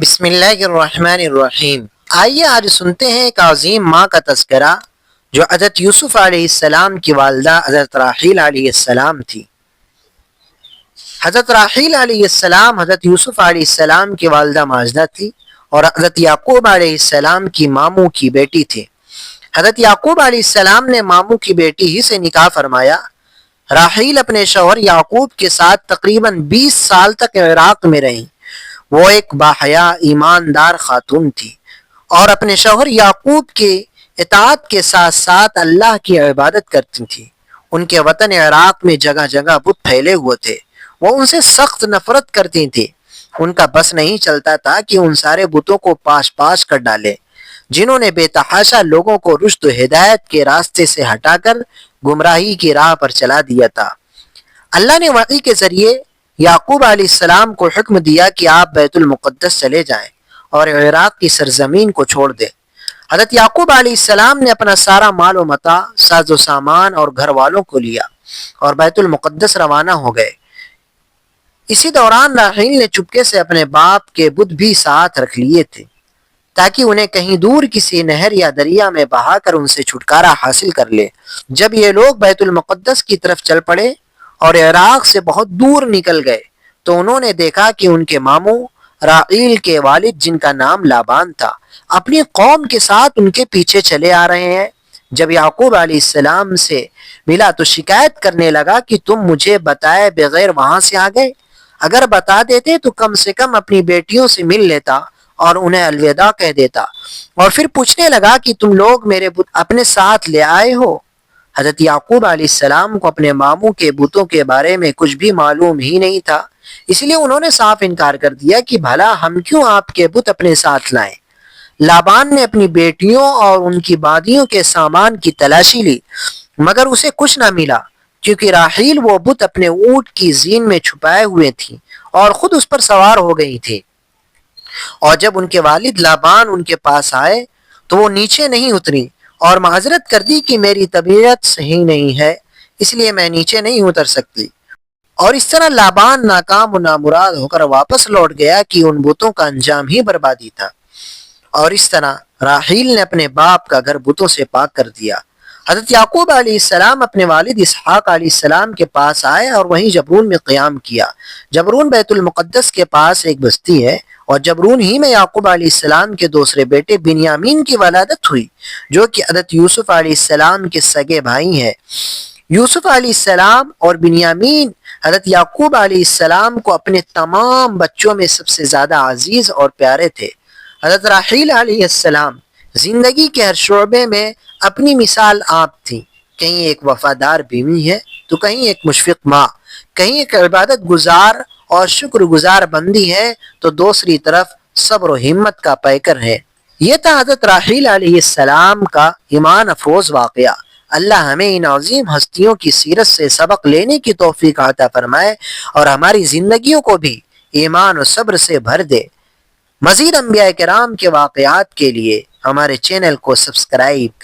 بسم اللہ الرحمن الرحیم۔ آئیے آج سنتے ہیں ایک عظیم ماں کا تذکرہ جو حضرت یوسف علیہ السلام کی والدہ حضرت راحیل علیہ السلام تھی۔ حضرت راحیل علیہ السلام حضرت یوسف علیہ السلام کی والدہ ماجدہ تھی اور حضرت یعقوب علیہ السلام کی ماموں کی بیٹی تھی۔ حضرت یعقوب علیہ السلام نے ماموں کی بیٹی ہی سے نکاح فرمایا۔ راحیل اپنے شوہر یعقوب کے ساتھ تقریباً 20 سال تک عراق میں رہیں۔ وہ ایک باحیا ایماندار خاتون تھی اور اپنے شوہر یعقوب کے اطاعت کے ساتھ ساتھ اللہ کی عبادت کرتی تھی۔ ان کے وطن عراق میں جگہ جگہ بت پھیلے ہوئے تھے۔ وہ ان سے سخت نفرت کرتی تھی۔ ان کا بس نہیں چلتا تھا کہ ان سارے بتوں کو پاش پاش کر ڈالے جنہوں نے بے تحاشا لوگوں کو رشد و ہدایت کے راستے سے ہٹا کر گمراہی کی راہ پر چلا دیا تھا۔ اللہ نے وحی کے ذریعے یعقوب علیہ السلام کو حکم دیا کہ آپ بیت المقدس چلے جائیں اور عراق کی سرزمین کو چھوڑ دیں۔ حضرت یعقوب علیہ السلام نے اپنا سارا مال و متاع، ساز و سامان اور گھر والوں کو لیا اور بیت المقدس روانہ ہو گئے۔ اسی دوران راحیل نے چپکے سے اپنے باپ کے بت بھی ساتھ رکھ لیے تھے تاکہ انہیں کہیں دور کسی نہر یا دریا میں بہا کر ان سے چھٹکارا حاصل کر لے۔ جب یہ لوگ بیت المقدس کی طرف چل پڑے اور عراق سے بہت دور نکل گئے تو انہوں نے دیکھا کہ ان کے ماموں راحیل کے والد جن کا نام لابان تھا اپنی قوم کے ساتھ ان کے پیچھے چلے آ رہے ہیں۔ جب یعقوب علیہ السلام سے ملا تو شکایت کرنے لگا کہ تم مجھے بتائے بغیر وہاں سے آ گئے۔ اگر بتا دیتے تو کم سے کم اپنی بیٹیوں سے مل لیتا اور انہیں الوداع کہہ دیتا۔ اور پھر پوچھنے لگا کہ تم لوگ میرے بت اپنے ساتھ لے آئے ہو۔ حضرت یعقوب علیہ السلام کو اپنے ماموں کے بتوں کے بارے میں کچھ بھی معلوم ہی نہیں تھا، اس لیے انہوں نے صاف انکار کر دیا کہ بھلا ہم کیوں آپ کے بت اپنے ساتھ لائیں۔ لابان نے اپنی بیٹیوں اور ان کی بادیوں کے سامان کی تلاشی لی مگر اسے کچھ نہ ملا، کیونکہ راحیل وہ بت اپنے اونٹ کی زین میں چھپائے ہوئے تھی اور خود اس پر سوار ہو گئی تھی۔ اور جب ان کے والد لابان ان کے پاس آئے تو وہ نیچے نہیں اتری اور معذرت کر دی کہ میری طبیعت صحیح نہیں ہے، اس لیے میں نیچے نہیں اتر سکتی۔ اور اس طرح لابان ناکام و نامراد ہو کر واپس لوٹ گیا کہ ان بتوں کا انجام ہی بربادی تھا۔ اور اس طرح راحیل نے اپنے باپ کا گھر بتوں سے پاک کر دیا۔ حضرت یعقوب علیہ السلام اپنے والد اسحاق علیہ السلام کے پاس آئے اور وہیں جبرون میں قیام کیا۔ جبرون بیت المقدس کے پاس ایک بستی ہے اور جبرون ہی میں یعقوب علیہ السلام کے دوسرے بیٹے بنیامین کی ولادت ہوئی جو کہ حضرت یوسف علیہ السلام کے سگے بھائی ہیں۔ یوسف علیہ السلام اور بنیامین حضرت یعقوب علیہ السلام کو اپنے تمام بچوں میں سب سے زیادہ عزیز اور پیارے تھے۔ حضرت راحیل علیہ السلام زندگی کے ہر شعبے میں اپنی مثال آپ تھی۔ کہیں ایک وفادار بیوی ہے تو کہیں ایک مشفق ماں، کہیں ایک عبادت گزار اور شکر گزار بندی ہے تو دوسری طرف صبر و ہمت کا پیکر ہے۔ یہ تھا حضرت راحیل علیہ السلام کا ایمان افروز واقعہ۔ اللہ ہمیں ان عظیم ہستیوں کی سیرت سے سبق لینے کی توفیق عطا فرمائے اور ہماری زندگیوں کو بھی ایمان و صبر سے بھر دے۔ مزید انبیاء کرام کے واقعات کے لیے ہمارے چینل کو سبسکرائب کریں۔